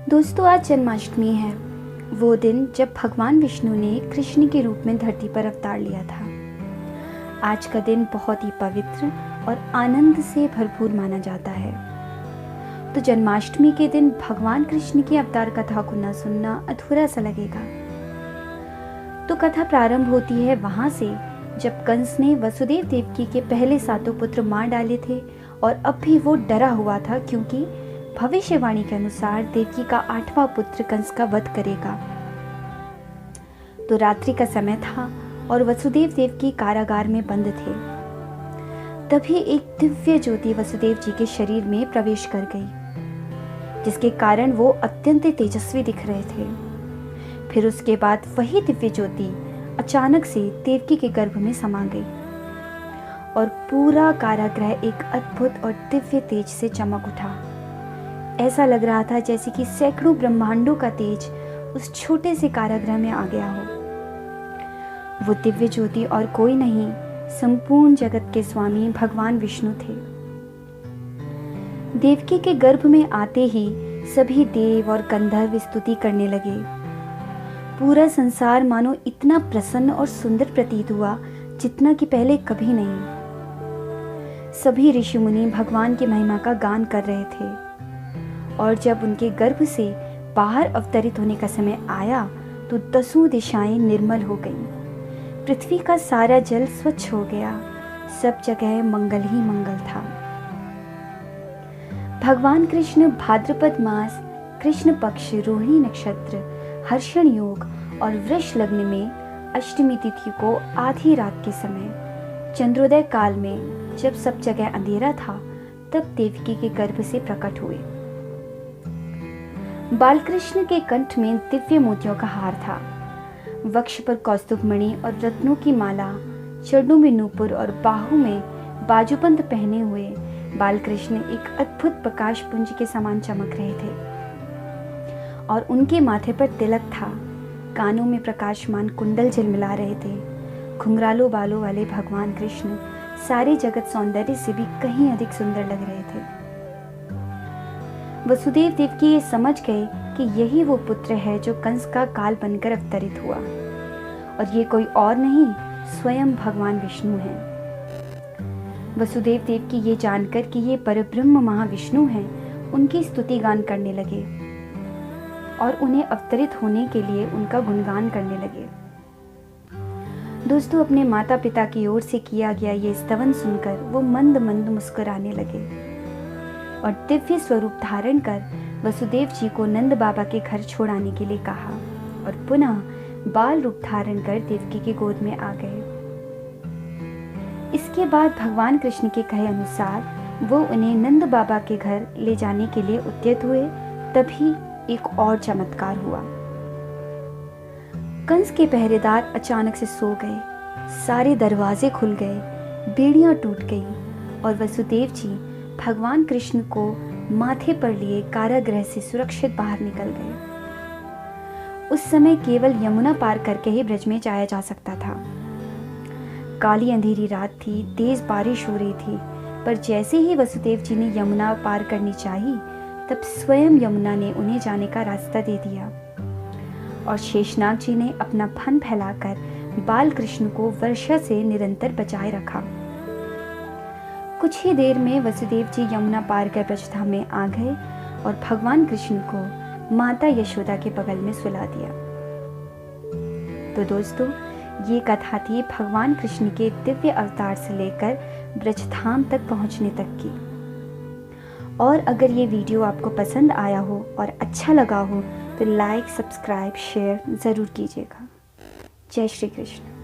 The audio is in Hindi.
दोस्तों, आज जन्माष्टमी है। वो दिन जब भगवान विष्णु ने कृष्ण के रूप में धरती पर अवतार लिया था। आज का दिन बहुत ही पवित्र और आनंद से भरपूर माना जाता है। तो जन्माष्टमी के दिन भगवान कृष्ण की अवतार कथा को न सुनना अधूरा सा लगेगा। तो कथा प्रारंभ होती है वहां से जब कंस ने वसुदेव देवकी के पहले 7 पुत्र मार डाले थे और अब भी वो डरा हुआ था, क्योंकि भविष्यवाणी के अनुसार देवकी का 8वां पुत्र कंस का वध करेगा। तो रात्रि का समय था और वसुदेव देवकी कारागार में बंद थे। तभी एक दिव्य ज्योति वसुदेव जी के शरीर में प्रवेश कर गई, जिसके कारण वो अत्यंत तेजस्वी दिख रहे थे। फिर उसके बाद वही दिव्य ज्योति अचानक से देवकी के गर्भ में समा गई और पूरा कारागृह एक अद्भुत और दिव्य तेज से चमक उठा। ऐसा लग रहा था जैसे कि सैकड़ों ब्रह्मांडों का तेज उस छोटे से कारागृह में आ गया हो। वो दिव्य ज्योति और कोई नहीं, संपूर्ण जगत के स्वामी भगवान विष्णु थे। देवकी के गर्भ में आते ही सभी देव और गंधर्व स्तुति करने लगे। पूरा संसार मानो इतना प्रसन्न और सुंदर प्रतीत हुआ जितना कि पहले कभी नहीं। सभी ऋषि मुनि भगवान की महिमा का गान कर रहे थे और जब उनके गर्भ से बाहर अवतरित होने का समय आया तो 10 दिशाएं निर्मल हो गईं। पृथ्वी का सारा जल स्वच्छ हो गया। सब जगह मंगल ही मंगल था। भगवान कृष्ण भाद्रपद मास कृष्ण पक्ष रोहिणी नक्षत्र हर्षण योग और वृष लग्न में अष्टमी तिथि को आधी रात के समय चंद्रोदय काल में जब सब जगह अंधेरा था, तब देवकी के गर्भ से प्रकट हुए। बालकृष्ण के कंठ में दिव्य मोतियों का हार था, वक्ष पर कौस्तुभ मणि और रत्नों की माला, चरणों में नूपुर और बाहु में बाजूबंद पहने हुए बालकृष्ण एक अद्भुत प्रकाश पुंज के समान चमक रहे थे और उनके माथे पर तिलक था। कानों में प्रकाशमान कुंडल झिलमिला रहे थे। घुंघराले बालों वाले भगवान कृष्ण सारे जगत सौंदर्य से भी कहीं अधिक सुंदर लग रहे थे। वसुदेव देवकी ये समझ गए कि यही वो पुत्र है जो कंस का काल बनकर अवतरित हुआ और ये कोई और नहीं, स्वयं भगवान विष्णु हैं। वसुदेव देवकी ये जानकर कि ये परब्रह्म महाविष्णु हैं, उनकी स्तुति गान करने लगे और उन्हें अवतरित होने के लिए उनका गुणगान करने लगे। दोस्तों, अपने माता पिता की ओर से किया गया ये स्तवन सुनकर वो मंद मंद मुस्कुराने लगे और दिव्य स्वरूप धारण कर वसुदेव जी को नंद बाबा के घर छोड़ाने के लिए कहा और पुनः बाल रूप धारण कर देवकी की गोद में आ गए। इसके बाद भगवान कृष्ण के कहे अनुसार वो उन्हें नंद बाबा के घर ले जाने के लिए उद्यत हुए। तभी एक और चमत्कार हुआ। कंस के पहरेदार अचानक से सो गए, सारे दरवाजे खुल गए, बेड़ियां टूट गईं और वसुदेव जी भगवान कृष्ण को माथे पर लिए कारागृह से सुरक्षित बाहर निकल गए। उस समय केवल यमुना पार करके ही ब्रज में जाया जा सकता था। काली अंधेरी रात थी, तेज बारिश हो रही थी, पर जैसे ही वसुदेव जी ने यमुना पार करनी चाही, तब स्वयं यमुना ने उन्हें जाने का रास्ता दे दिया और शेषनाग जी ने अपना फन फैलाकर बाल कृष्ण को वर्षा से निरंतर बचाए रखा। कुछ ही देर में वसुदेव जी यमुना पार कर ब्रजधाम में आ गए और भगवान कृष्ण को माता यशोदा के बगल में सुला दिया। तो दोस्तों, ये कथा थी भगवान कृष्ण के दिव्य अवतार से लेकर ब्रजधाम तक पहुंचने तक की। और अगर ये वीडियो आपको पसंद आया हो और अच्छा लगा हो तो लाइक, सब्सक्राइब, शेयर ज़रूर कीजिएगा। जय श्री कृष्ण।